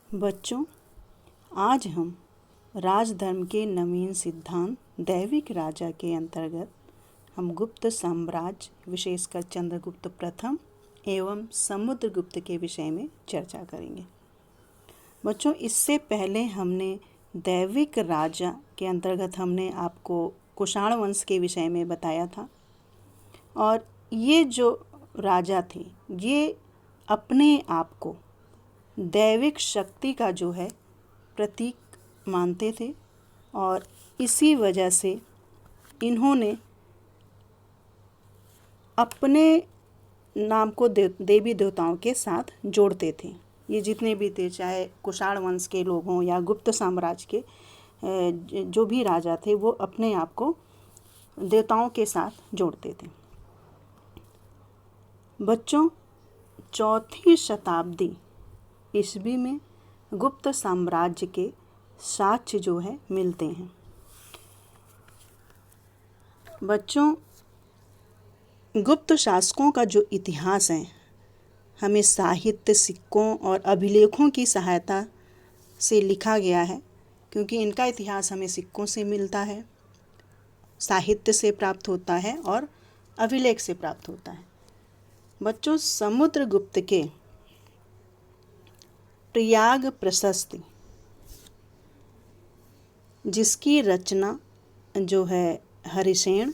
बच्चों, आज हम राजधर्म के नवीन सिद्धांत दैविक राजा के अंतर्गत हम गुप्त साम्राज्य विशेषकर चंद्रगुप्त प्रथम एवं समुद्रगुप्त के विषय में चर्चा करेंगे। बच्चों, इससे पहले हमने दैविक राजा के अंतर्गत हमने आपको कुषाण वंश के विषय में बताया था और ये जो राजा थे ये अपने आप को दैविक शक्ति का जो है प्रतीक मानते थे और इसी वजह से इन्होंने अपने नाम को देवी देवताओं के साथ जोड़ते थे। ये जितने भी थे, चाहे कुषाण वंश के लोग हों या गुप्त साम्राज्य के जो भी राजा थे, वो अपने आप को देवताओं के साथ जोड़ते थे। बच्चों, चौथी शताब्दी ईस्वी में गुप्त साम्राज्य के साक्ष्य जो है मिलते हैं। बच्चों, गुप्त शासकों का जो इतिहास है हमें साहित्य, सिक्कों और अभिलेखों की सहायता से लिखा गया है, क्योंकि इनका इतिहास हमें सिक्कों से मिलता है, साहित्य से प्राप्त होता है और अभिलेख से प्राप्त होता है। बच्चों, समुद्रगुप्त के प्रयाग प्रशस्ति, जिसकी रचना जो है हरिसेन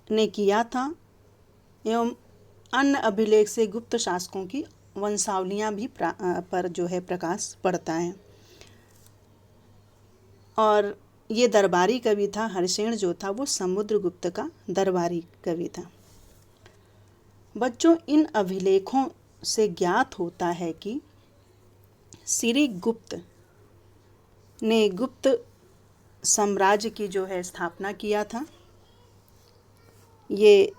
ने किया था एवं अन्य अभिलेख से गुप्त शासकों की वंशावलियां भी पर जो है प्रकाश पड़ता है। और ये दरबारी कवि था। हरिसेन जो था वो समुद्रगुप्त का दरबारी कवि था। बच्चों, इन अभिलेखों से ज्ञात होता है कि श्री गुप्त ने गुप्त साम्राज्य की जो है स्थापना किया था। ये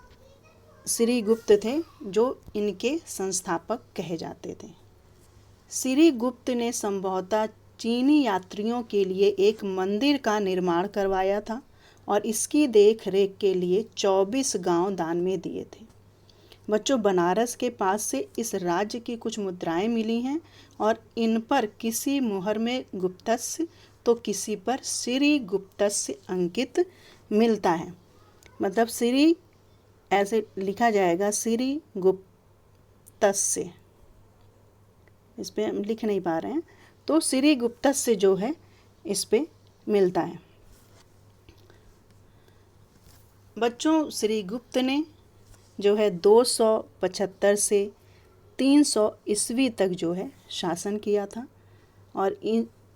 श्री गुप्त थे जो इनके संस्थापक कहे जाते थे। श्री गुप्त ने संभवतः चीनी यात्रियों के लिए एक मंदिर का निर्माण करवाया था और इसकी देख रेख के लिए 24 गांव दान में दिए थे। बच्चों, बनारस के पास से इस राज्य की कुछ मुद्राएं मिली हैं और इन पर किसी मुहर में गुप्तस्य तो किसी पर श्री गुप्तस्य अंकित मिलता है। मतलब श्री ऐसे लिखा जाएगा, श्री गुप्तस्य, इस पे हम लिख नहीं पा रहे हैं, तो श्री गुप्तस्य जो है इस पे मिलता है। बच्चों, श्री गुप्त ने जो है 275 से 300 ईस्वी तक जो है शासन किया था और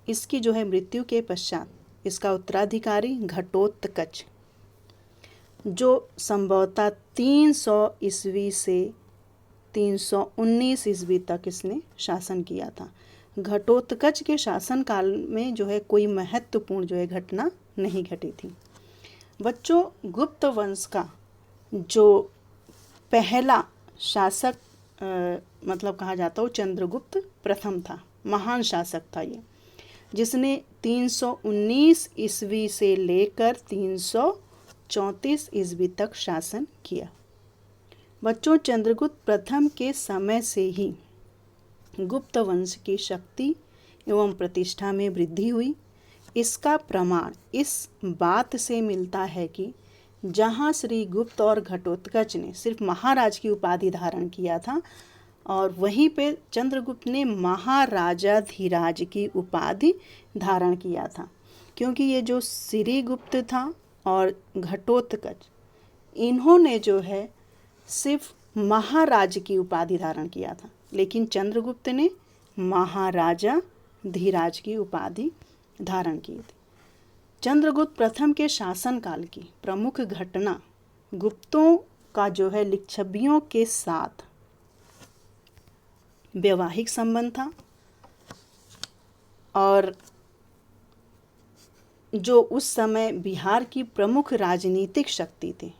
इसकी जो है मृत्यु के पश्चात इसका उत्तराधिकारी घटोत्कच, जो संभवतः 300 ईस्वी से 319 ईस्वी तक इसने शासन किया था। घटोत्कच के शासन काल में जो है कोई महत्वपूर्ण जो है घटना नहीं घटी थी। बच्चों, गुप्त वंश का जो पहला शासक मतलब कहा जाता है चंद्रगुप्त प्रथम था। महान शासक था ये, जिसने 319 ईस्वी से लेकर 334 ईस्वी तक शासन किया। बच्चों, चंद्रगुप्त प्रथम के समय से ही गुप्त वंश की शक्ति एवं प्रतिष्ठा में वृद्धि हुई। इसका प्रमाण इस बात से मिलता है कि जहाँ श्री गुप्त और घटोत्कच ने सिर्फ महाराज की उपाधि धारण किया था और वहीं पे चंद्रगुप्त ने महाराजाधिराज की उपाधि धारण किया था, क्योंकि ये जो श्री गुप्त था और घटोत्कच, इन्होंने जो है सिर्फ महाराज की उपाधि धारण किया था, लेकिन चंद्रगुप्त ने महाराजाधिराज की उपाधि धारण की थी। चंद्रगुप्त प्रथम के शासनकाल की प्रमुख घटना गुप्तों का जो है लिच्छवियों के साथ वैवाहिक संबंध था और जो उस समय बिहार की प्रमुख राजनीतिक शक्ति थी।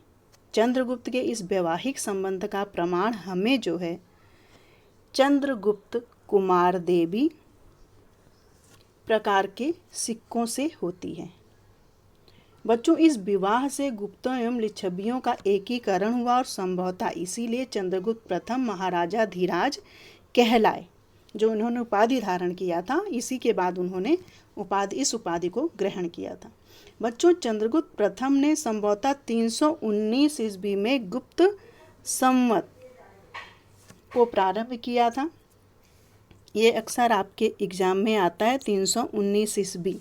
चंद्रगुप्त के इस वैवाहिक संबंध का प्रमाण हमें जो है चंद्रगुप्त कुमार देवी प्रकार के सिक्कों से होती है। बच्चों, इस विवाह से गुप्तों एवं लिच्छवियों का एकीकरण हुआ और संभवतः इसीलिए चंद्रगुप्त प्रथम महाराजाधिराज कहलाए। जो उन्होंने उपाधि धारण किया था, इसी के बाद उन्होंने इस उपाधि को ग्रहण किया था। बच्चों, चंद्रगुप्त प्रथम ने संभवतः 319 ईस्वी में गुप्त संवत को प्रारंभ किया था। ये अक्सर आपके एग्जाम में आता है, 319 ईस्वी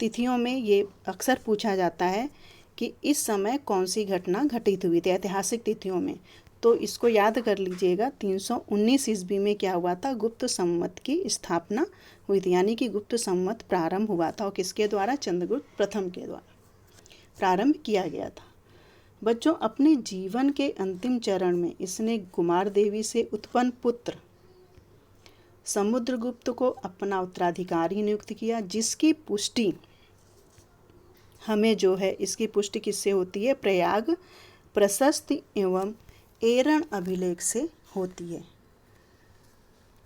तिथियों में ये अक्सर पूछा जाता है कि इस समय कौन सी घटना घटित हुई थी ऐतिहासिक तिथियों में। तो इसको याद कर लीजिएगा, 319 ईस्वी में क्या हुआ था, गुप्त संवत की स्थापना हुई थी, यानी कि गुप्त संवत प्रारंभ हुआ था। और किसके द्वारा? चंद्रगुप्त प्रथम के द्वारा प्रारंभ किया गया था। बच्चों, अपने जीवन के अंतिम चरण में इसने कुमार देवी से उत्पन्न पुत्र समुद्रगुप्त को अपना उत्तराधिकारी नियुक्त किया, जिसकी पुष्टि हमें जो है, इसकी पुष्टि किससे होती है? प्रयाग प्रशस्ति एवं एरण अभिलेख से होती है।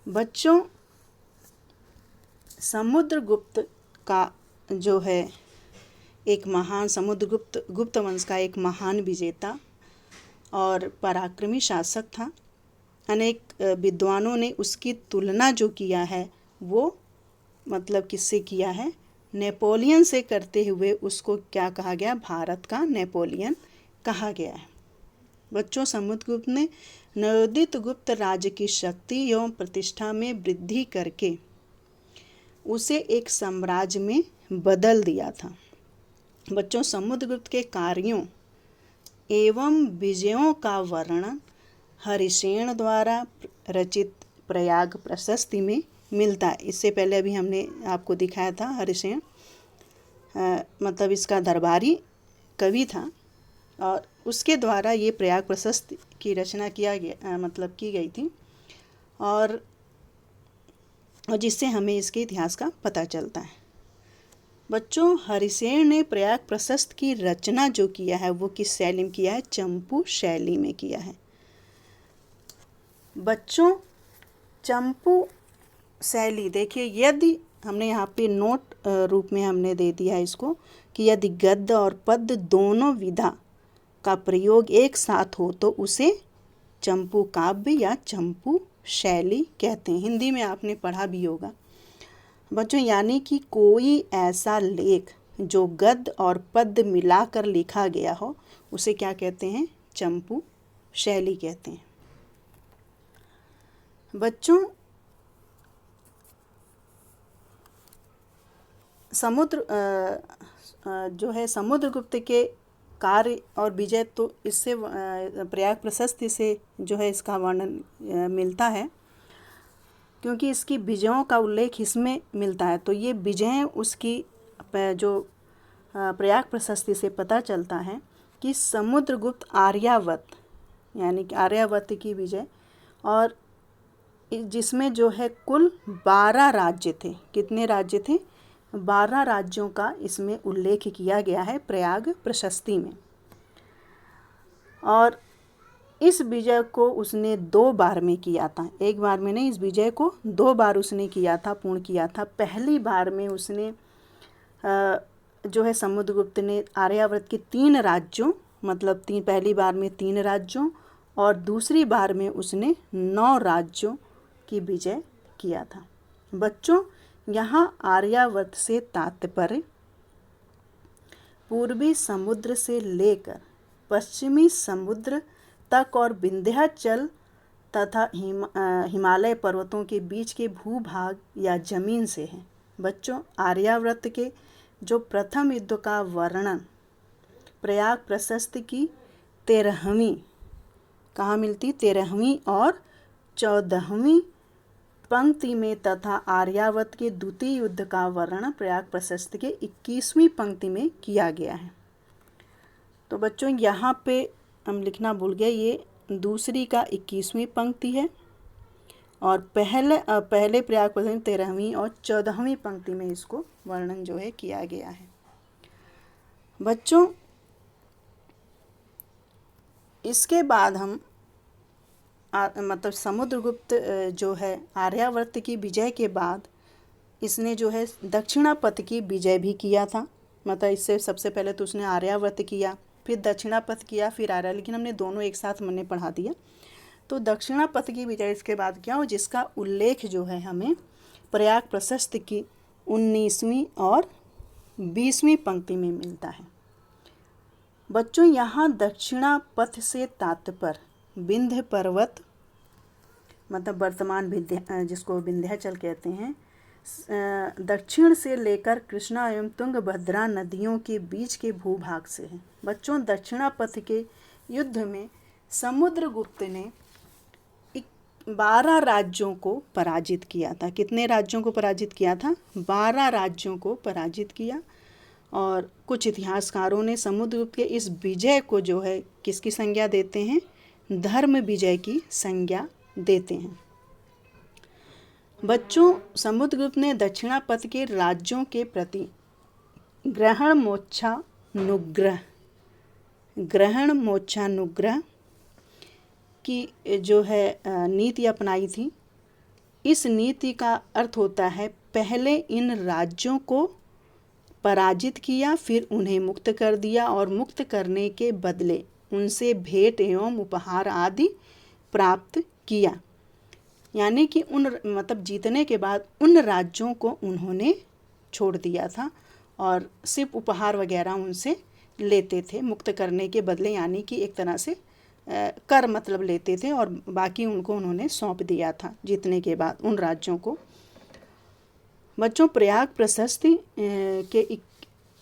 बच्चों, समुद्रगुप्त का जो है एक महान गुप्त वंश का एक महान विजेता और पराक्रमी शासक था। अनेक विद्वानों ने उसकी तुलना जो किया है वो मतलब किससे किया है? नेपोलियन से करते हुए उसको क्या कहा गया? भारत का नेपोलियन कहा गया है। बच्चों, समुद्रगुप्त ने नवोदित गुप्त राज्य की शक्ति एवं प्रतिष्ठा में वृद्धि करके उसे एक साम्राज्य में बदल दिया था। बच्चों, समुद्रगुप्त के कार्यों एवं विजयों का वर्णन हरिसेन द्वारा रचित प्रयाग प्रशस्ति में मिलता है। इससे पहले अभी हमने आपको दिखाया था, हरिसेन मतलब इसका दरबारी कवि था और उसके द्वारा ये प्रयाग प्रशस्ति की रचना की गई थी और जिससे हमें इसके इतिहास का पता चलता है। बच्चों, हरिसेन ने प्रयाग प्रशस्ति की रचना जो किया है वो किस शैली में किया है? चंपू शैली में किया है। बच्चों, चंपू शैली देखिए, यदि हमने यहाँ पे नोट रूप में हमने दे दिया है इसको कि यदि गद्य और पद्य दोनों विधा का प्रयोग एक साथ हो तो उसे चंपू काव्य या चंपू शैली कहते हैं। हिंदी में आपने पढ़ा भी होगा। बच्चों, यानी कि कोई ऐसा लेख जो गद्य और पद्य मिलाकर लिखा गया हो उसे क्या कहते हैं? चंपू शैली कहते हैं। बच्चों, समुद्रगुप्त के कार्य और विजय तो इससे प्रयाग प्रशस्ति से जो है इसका वर्णन मिलता है, क्योंकि इसकी विजयों का उल्लेख इसमें मिलता है। तो ये विजय उसकी जो प्रयाग प्रशस्ति से पता चलता है कि समुद्रगुप्त आर्यावर्त यानी कि आर्यावर्त की विजय, और जिसमें जो है कुल 12 राज्य थे। कितने राज्य थे? 12 राज्यों का इसमें उल्लेख किया गया है प्रयाग प्रशस्ति में। और इस विजय को उसने 2 बार में किया था, एक बार में नहीं। इस विजय को 2 बार उसने किया था, पूर्ण किया था। पहली बार में उसने जो है समुद्रगुप्त ने आर्यावर्त के 3 राज्यों मतलब पहली बार में 3 राज्यों और दूसरी बार में उसने 9 राज्यों की विजय किया था। बच्चों, यहाँ आर्यावर्त से तात्पर्य पूर्वी समुद्र से लेकर पश्चिमी समुद्र तक और विंध्याचल तथा हिमालय पर्वतों के बीच के भूभाग या जमीन से है। बच्चों, आर्यावर्त के जो प्रथम युद्ध का वर्णन प्रयाग प्रशस्ति की 13वीं कहाँ मिलती? 13वीं और 14वीं पंक्ति में तथा आर्यावर्त के द्वितीय युद्ध का वर्णन प्रयाग प्रशस्ति के 21वीं पंक्ति में किया गया है। तो बच्चों, यहाँ पे हम लिखना भूल गए, ये दूसरी का 21वीं पंक्ति है और पहले प्रयाग प्रशस्ति 13वीं और 14वीं पंक्ति में इसको वर्णन जो है किया गया है। बच्चों, इसके बाद हम मतलब समुद्रगुप्त जो है आर्यावर्त की विजय के बाद इसने जो है दक्षिणापथ की विजय भी किया था। मतलब इससे सबसे पहले तो उसने आर्यावर्त किया, फिर दक्षिणापथ किया, फिर आर्या, लेकिन हमने दोनों एक साथ हमने पढ़ा दिया। तो दक्षिणापथ की विजय इसके बाद क्या हो, जिसका उल्लेख जो है हमें प्रयाग प्रशस्त की 19वीं और 20वीं पंक्ति में मिलता है। बच्चों यहाँ दक्षिणापथ से तात्पर्य विंध्य पर्वत मतलब वर्तमान विंध्या जिसको विंध्याचल कहते हैं, दक्षिण से लेकर कृष्णा एवं तुंगभद्रा नदियों के बीच के भूभाग से है। बच्चों दक्षिणापथ के युद्ध में समुद्रगुप्त ने 12 राज्यों को पराजित किया था। कितने राज्यों को पराजित किया था? 12 राज्यों को पराजित किया। और कुछ इतिहासकारों ने समुद्रगुप्त के इस विजय को जो है किसकी संज्ञा देते हैं? धर्म विजय की संज्ञा देते हैं। बच्चों समुद्रगुप्त ने दक्षिणापथ के राज्यों के प्रति ग्रहण मोक्षानुग्रह की जो है नीति अपनाई थी। इस नीति का अर्थ होता है पहले इन राज्यों को पराजित किया, फिर उन्हें मुक्त कर दिया और मुक्त करने के बदले उनसे भेंट एवं उपहार आदि प्राप्त किया। यानी कि मतलब जीतने के बाद उन राज्यों को उन्होंने छोड़ दिया था और सिर्फ उपहार वगैरह उनसे लेते थे मुक्त करने के बदले, यानी कि एक तरह से कर मतलब लेते थे और बाकी उनको उन्होंने सौंप दिया था जीतने के बाद उन राज्यों को। बच्चों प्रयाग प्रशस्ति के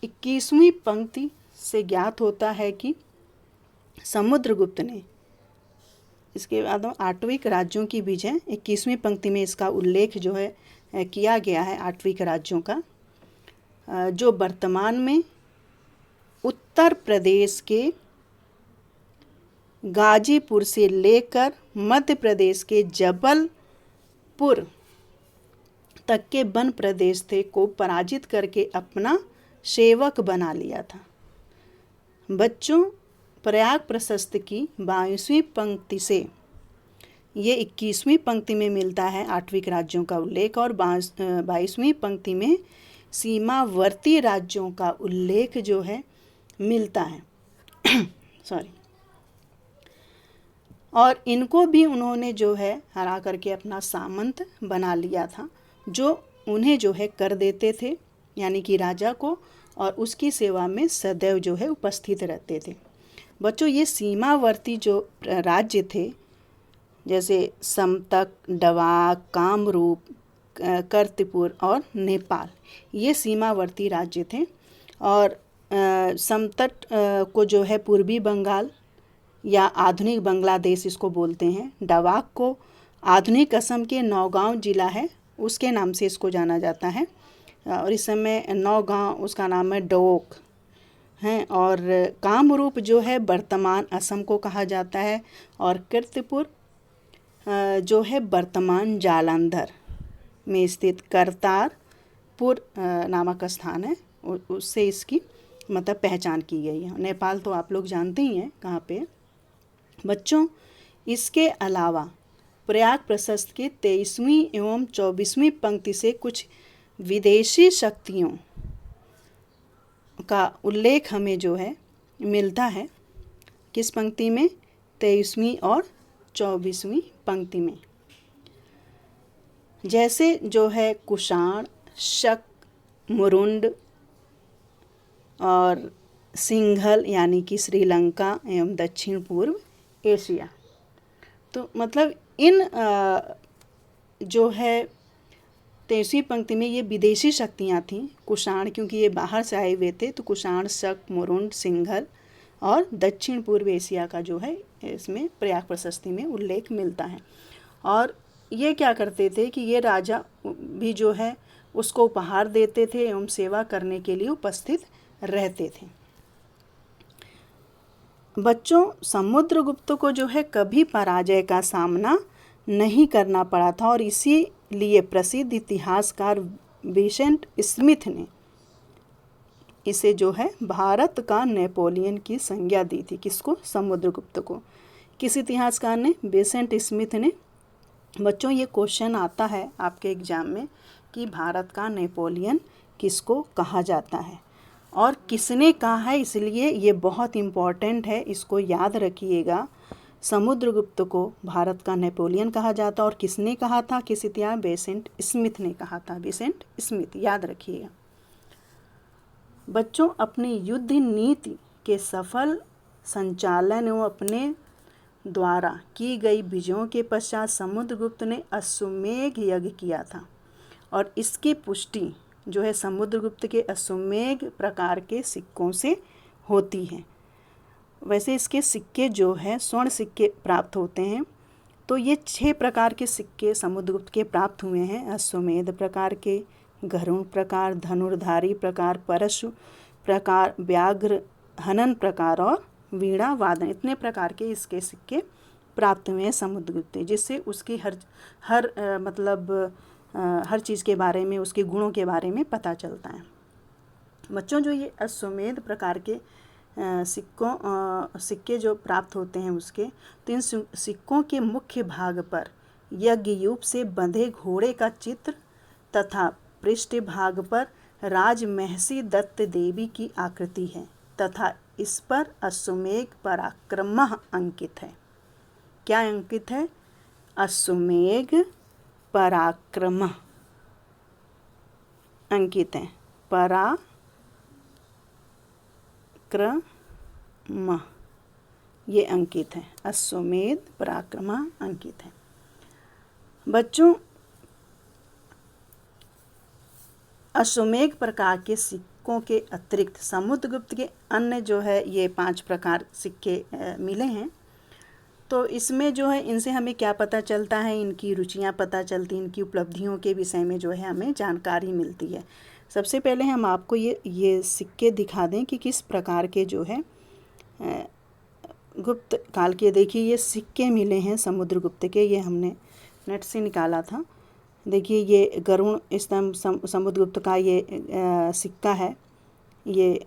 21वीं पंक्ति से ज्ञात होता है कि समुद्रगुप्त ने, इसके बाद 8वीं राज्यों की विजय 21वीं पंक्ति में इसका उल्लेख जो है किया गया है 8वीं राज्यों का, जो वर्तमान में उत्तर प्रदेश के गाजीपुर से लेकर मध्य प्रदेश के जबलपुर तक के वन प्रदेश थे को पराजित करके अपना सेवक बना लिया था। बच्चों प्रयाग प्रशस्त की 22वीं पंक्ति से ये 21वीं पंक्ति में मिलता है 8वीं राज्यों का उल्लेख और 22वीं पंक्ति में सीमावर्ती राज्यों का उल्लेख जो है मिलता है और इनको भी उन्होंने जो है हरा करके अपना सामंत बना लिया था, जो उन्हें जो है कर देते थे यानी कि राजा को, और उसकी सेवा में सदैव जो है उपस्थित रहते थे। बच्चों ये सीमावर्ती जो राज्य थे जैसे समतक, डवाक, कामरूप, कीर्तिपुर और नेपाल, ये सीमावर्ती राज्य थे। और समतट को जो है पूर्वी बंगाल या आधुनिक बांग्लादेश इसको बोलते हैं। डवाक को आधुनिक असम के नौगांव जिला है उसके नाम से इसको जाना जाता है और इस समय नौगांव उसका नाम है डोक हैं। और कामरूप जो है वर्तमान असम को कहा जाता है और कीर्तिपुर जो है वर्तमान जालंधर में स्थित करतारपुर नामक स्थान है, उससे इसकी मतलब पहचान की गई है। नेपाल तो आप लोग जानते ही हैं कहाँ पे। बच्चों इसके अलावा प्रयाग प्रशस्त के 23वीं एवं 24वीं पंक्ति से कुछ विदेशी शक्तियों का उल्लेख हमें जो है मिलता है। किस पंक्ति में? 23वीं और 24वीं पंक्ति में। जैसे जो है कुषाण, शक, मुरुंड और सिंघल यानी कि श्रीलंका एवं दक्षिण पूर्व एशिया। तो मतलब इन जो है 23वीं पंक्ति में ये विदेशी शक्तियाँ थीं। कुषाण क्योंकि ये बाहर से आए हुए थे तो कुषाण, शक, मुरुंड, सिंघल और दक्षिण पूर्व एशिया का जो है इसमें प्रयाग प्रशस्ति में उल्लेख मिलता है। और ये क्या करते थे कि ये राजा भी जो है उसको उपहार देते थे एवं सेवा करने के लिए उपस्थित रहते थे। बच्चों समुद्रगुप्त को जो है कभी पराजय का सामना नहीं करना पड़ा था और इसीलिए प्रसिद्ध इतिहासकार विसेंट स्मिथ ने इसे जो है भारत का नेपोलियन की संज्ञा दी थी। किसको? समुद्रगुप्त को। किस इतिहासकार ने? विसेंट स्मिथ ने। बच्चों ये क्वेश्चन आता है आपके एग्जाम में कि भारत का नेपोलियन किसको कहा जाता है और किसने कहा है, इसलिए ये बहुत इम्पॉर्टेंट है, इसको याद रखिएगा। समुद्रगुप्त को भारत का नेपोलियन कहा जाता। और किसने कहा था, किस इतिहास, बेसेंट स्मिथ ने कहा था, बेसेंट स्मिथ, याद रखिएगा। बच्चों, अपनी युद्ध नीति के सफल संचालन एवं अपने द्वारा की गई विजयों के पश्चात समुद्रगुप्त ने अश्वमेध यज्ञ किया था और इसकी पुष्टि जो है समुद्रगुप्त के अश्वमेध प्रकार के सिक्कों से होती है। वैसे इसके सिक्के जो है स्वर्ण सिक्के प्राप्त होते हैं। तो ये 6 प्रकार के सिक्के समुद्रगुप्त के प्राप्त हुए हैं, अश्वमेध प्रकार के, गरुण प्रकार, धनुर्धारी प्रकार, परशु प्रकार, व्याघ्र हनन प्रकार और वीणा वादन, इतने प्रकार के इसके सिक्के प्राप्त हुए हैं समुद्रगुप्त, जिससे उसकी हर चीज़ के बारे में, उसके गुणों के बारे में पता चलता है। बच्चों, जो ये अश्वमेध प्रकार के सिक्के जो प्राप्त होते हैं उसके, तो इन सिक्कों के मुख्य भाग पर यज्ञयूप से बंधे घोड़े का चित्र तथा पृष्ठ भाग पर राजमहसी दत्त देवी की आकृति है तथा इस पर अश्वमेध पराक्रम अंकित है। क्या अंकित है? अश्वमेध पराक्रम अंकित है, पराक्रम ये अंकित है, अश्वमेध पराक्रम अंकित है। बच्चों, अश्वमेध प्रकार के सिक्कों के अतिरिक्त समुद्रगुप्त के अन्य जो है ये 5 प्रकार सिक्के मिले हैं। तो इसमें जो है इनसे हमें क्या पता चलता है, इनकी रुचियाँ पता चलती, इनकी उपलब्धियों के विषय में जो है हमें जानकारी मिलती है। सबसे पहले हम आपको ये सिक्के दिखा दें कि किस प्रकार के जो है गुप्त काल के। देखिए ये सिक्के मिले हैं समुद्रगुप्त के, ये हमने नेट से निकाला था। देखिए ये गरुण स्तंभ समुद्रगुप्त का ये सिक्का है। ये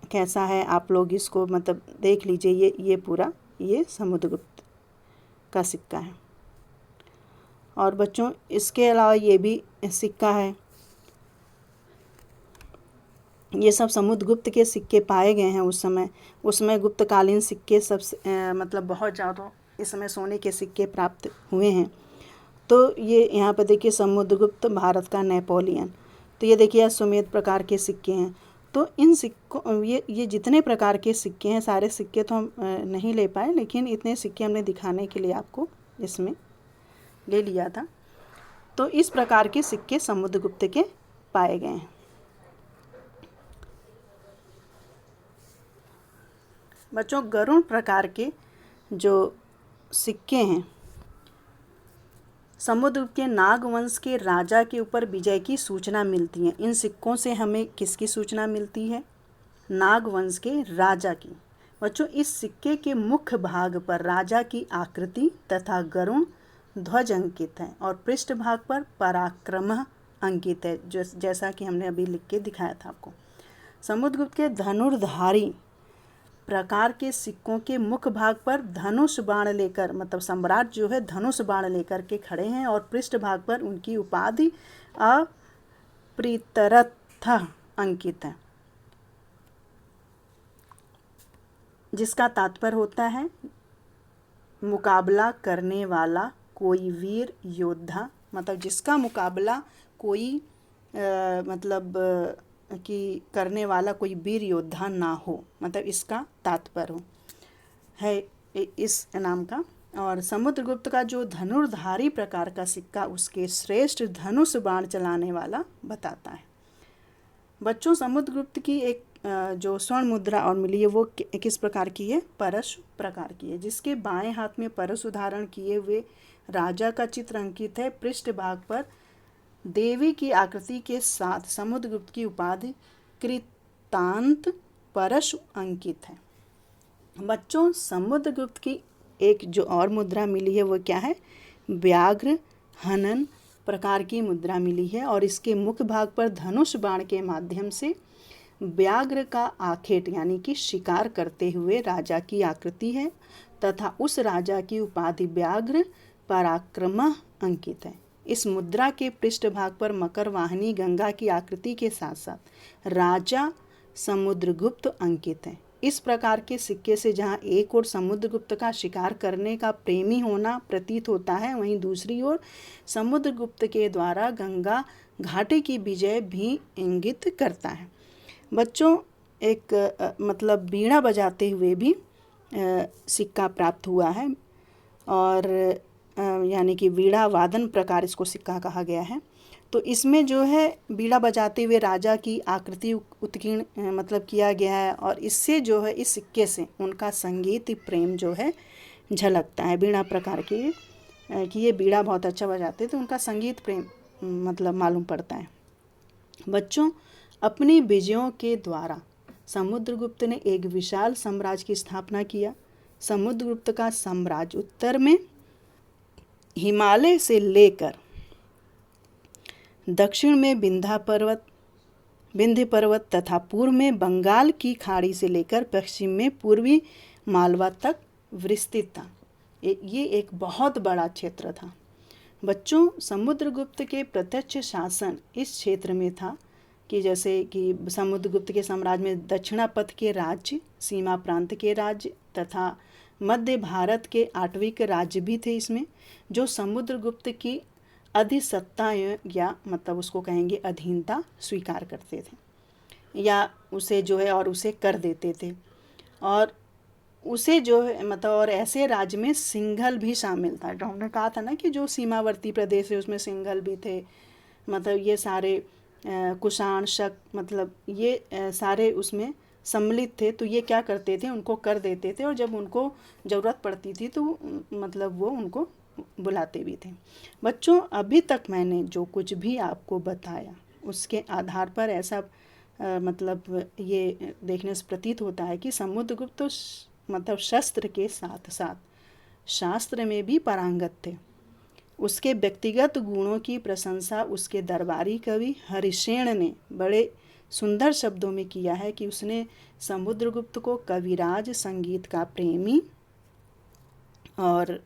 कैसा है आप लोग इसको मतलब देख लीजिए। ये पूरा ये समुद्रगुप्त का सिक्का है। और बच्चों इसके अलावा ये भी सिक्का है। ये सब समुद्रगुप्त के सिक्के पाए गए हैं उस समय। उसमें गुप्तकालीन सिक्के सबसे मतलब बहुत ज़्यादा इस समय सोने के सिक्के प्राप्त हुए हैं। तो ये यहाँ पर देखिए समुद्रगुप्त, भारत का नेपोलियन। तो ये देखिए अश्वमेध प्रकार के सिक्के हैं। तो इन सिक्कों ये जितने प्रकार के सिक्के हैं, सारे सिक्के तो हम नहीं ले पाए, लेकिन इतने सिक्के हमने दिखाने के लिए आपको इसमें ले लिया था। तो इस प्रकार के सिक्के समुद्रगुप्त के पाए गए हैं। बच्चों, गरुण प्रकार के जो सिक्के हैं समुद्रगुप्त के नागवंश के राजा के ऊपर विजय की सूचना मिलती है। इन सिक्कों से हमें किसकी सूचना मिलती है? नागवंश के राजा की। बच्चों, इस सिक्के के मुख्य भाग पर राजा की आकृति तथा गरुण ध्वज अंकित है और पृष्ठ भाग पर पराक्रम अंकित है, जैसा कि हमने अभी लिख के दिखाया था आपको। समुद्रगुप्त के धनुर्धारी प्रकार के सिक्कों के मुख्य भाग पर धनुष बाण लेकर, मतलब सम्राट जो है धनुष बाण लेकर के खड़े हैं और पृष्ठ भाग पर उनकी उपाधि अप्रीतरथ अंकित है, जिसका तात्पर्य होता है मुकाबला करने वाला कोई वीर योद्धा, मतलब जिसका मुकाबला कोई कि करने वाला कोई वीर योद्धा ना हो, मतलब इसका तात्पर्य है इस नाम का। और समुद्रगुप्त का जो धनुर्धारी प्रकार का सिक्का उसके श्रेष्ठ धनुष बाण चलाने वाला बताता है। बच्चों, समुद्रगुप्त की एक जो स्वर्ण मुद्रा और मिली है वो किस प्रकार की है? परशु प्रकार की है, जिसके बाएं हाथ में परशु धारण किए हुए राजा का चित्र अंकित है। पृष्ठ भाग पर देवी की आकृति के साथ समुद्रगुप्त की उपाधि कृतांत परशु अंकित है। बच्चों, समुद्रगुप्त की एक जो और मुद्रा मिली है वो क्या है? व्याघ्र हनन प्रकार की मुद्रा मिली है और इसके मुख्य भाग पर धनुष बाण के माध्यम से व्याघ्र का आखेट यानी कि शिकार करते हुए राजा की आकृति है तथा उस राजा की उपाधि व्याघ्र पराक्रम अंकित है। इस मुद्रा के पृष्ठ भाग पर मकर वाहिनी गंगा की आकृति के साथ साथ राजा समुद्रगुप्त अंकित है। इस प्रकार के सिक्के से जहाँ एक ओर समुद्रगुप्त का शिकार करने का प्रेमी होना प्रतीत होता है, वहीं दूसरी ओर समुद्रगुप्त के द्वारा गंगा घाटी की विजय भी इंगित करता है। बच्चों, एक मतलब बीड़ा बजाते हुए भी सिक्का प्राप्त हुआ है, और यानी कि वीणा वादन प्रकार इसको सिक्का कहा गया है। तो इसमें जो है बीड़ा बजाते हुए राजा की आकृति उत्कीर्ण मतलब किया गया है, और इससे जो है इस सिक्के से उनका संगीत प्रेम जो है झलकता है। बीड़ा प्रकार की कि ये बीड़ा बहुत अच्छा बजाते थे, उनका संगीत प्रेम मतलब मालूम पड़ता है। बच्चों, अपनी विजयों के द्वारा समुद्रगुप्त ने एक विशाल साम्राज्य की स्थापना किया। समुद्रगुप्त का साम्राज्य उत्तर में हिमालय से लेकर दक्षिण में विंध्य पर्वत तथा पूर्व में बंगाल की खाड़ी से लेकर पश्चिम में पूर्वी मालवा तक विस्तृत था। ये एक बहुत बड़ा क्षेत्र था। बच्चों, समुद्रगुप्त के प्रत्यक्ष शासन इस क्षेत्र में था कि जैसे कि समुद्रगुप्त के साम्राज्य में दक्षिणापथ के राज्य, सीमा प्रांत के राज्य तथा मध्य भारत के आटविक राज्य भी थे इसमें, जो समुद्रगुप्त की अधिसत्ता या मतलब उसको कहेंगे अधीनता स्वीकार करते थे, या उसे जो है और उसे कर देते थे। और उसे जो है मतलब और ऐसे राज्य में सिंघल भी शामिल था। जो हमने कहा था ना कि जो सीमावर्ती प्रदेश है उसमें सिंघल भी थे, मतलब ये सारे कुषाण, शक मतलब ये सारे उसमें सम्मिलित थे। तो ये क्या करते थे, उनको कर देते थे, और जब उनको ज़रूरत पड़ती थी तो मतलब वो उनको बुलाते भी थे। बच्चों, अभी तक मैंने जो कुछ भी आपको बताया उसके आधार पर ऐसा मतलब ये देखने से प्रतीत होता है कि समुद्रगुप्त तो मतलब शस्त्र के साथ साथ शास्त्र में भी पारंगत थे। उसके व्यक्तिगत गुणों की प्रशंसा उसके दरबारी कवि हरिसेन ने बड़े सुंदर शब्दों में किया है कि उसने समुद्रगुप्त को कविराज, संगीत का प्रेमी और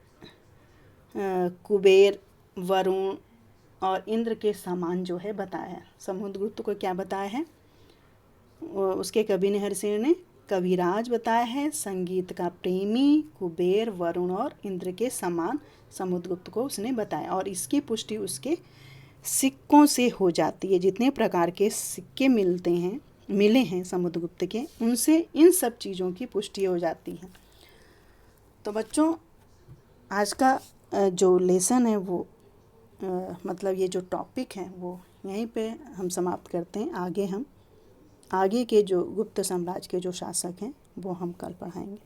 कुबेर, वरुण और इंद्र के समान जो है बताया है। समुद्रगुप्त को क्या बताया है, उसके कवि ने हरिसेन ने कविराज बताया है, संगीत का प्रेमी, कुबेर, वरुण और इंद्र के समान समुद्रगुप्त को उसने बताया। और इसकी पुष्टि उसके सिक्कों से हो जाती है। जितने प्रकार के सिक्के मिले हैं समुद्रगुप्त के, उनसे इन सब चीज़ों की पुष्टि हो जाती है। तो बच्चों, आज का जो लेसन है वो मतलब ये जो टॉपिक है वो यहीं पे हम समाप्त करते हैं। आगे के जो गुप्त साम्राज्य के जो शासक हैं वो हम कल पढ़ाएंगे।